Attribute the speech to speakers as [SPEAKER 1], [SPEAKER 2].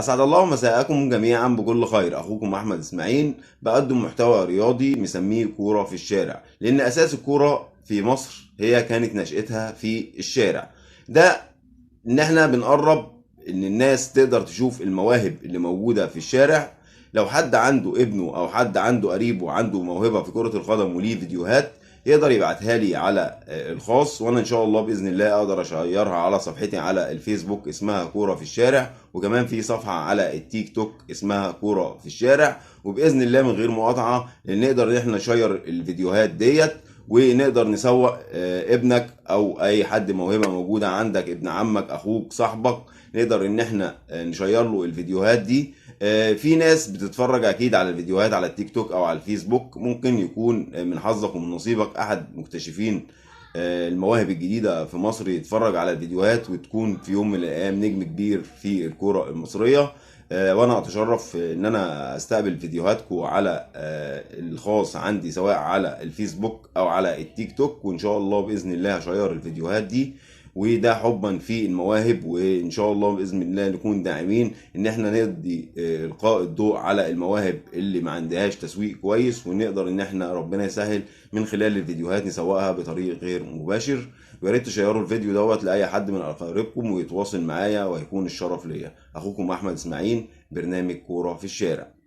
[SPEAKER 1] أسعد الله مساءكم جميعا بكل خير. أخوكم أحمد إسماعيل بقدم محتوى رياضي مسميه كورة في الشارع، لأن أساس الكورة في مصر هي كانت نشأتها في الشارع. ده إن إحنا بنقرب إن الناس تقدر تشوف المواهب اللي موجودة في الشارع. لو حد عنده ابنه أو حد عنده قريبه عنده موهبة في كرة القدم وليه فيديوهات، يقدر يبعتها لي على الخاص، وانا ان شاء الله باذن الله اقدر اشيرها على صفحتي على الفيسبوك اسمها كوره في الشارع، وكمان في صفحه على التيك توك اسمها كوره في الشارع. وباذن الله من غير مقاطعه نقدر ان احنا نشير الفيديوهات ديت، ونقدر نسوق ابنك او اي حد موهبه موجوده عندك، ابن عمك اخوك صاحبك، نقدر ان احنا نشير له الفيديوهات دي. في ناس بتتفرج اكيد على الفيديوهات على التيك توك او على الفيسبوك، ممكن يكون من حظك ومن نصيبك احد مكتشفين المواهب الجديدة في مصر يتفرج على الفيديوهات، وتكون في يوم من الايام نجم كبير في الكرة المصرية. وانا اتشرف ان انا استقبل فيديوهاتكم على الخاص عندي، سواء على الفيسبوك او على التيك توك، وان شاء الله باذن الله هشير الفيديوهات دي. وده حبا في المواهب، وان شاء الله باذن الله نكون داعمين ان احنا ندي القاء الضوء على المواهب اللي ما عندهاش تسويق كويس، ونقدر ان احنا ربنا يسهل من خلال الفيديوهات نسوقها بطريق غير مباشر. ويا ريت تشيروا الفيديو دوت لاي حد من اقاربكم ويتواصل معايا، وهيكون الشرف ليا. اخوكم احمد اسماعيل، برنامج كوره في الشارع.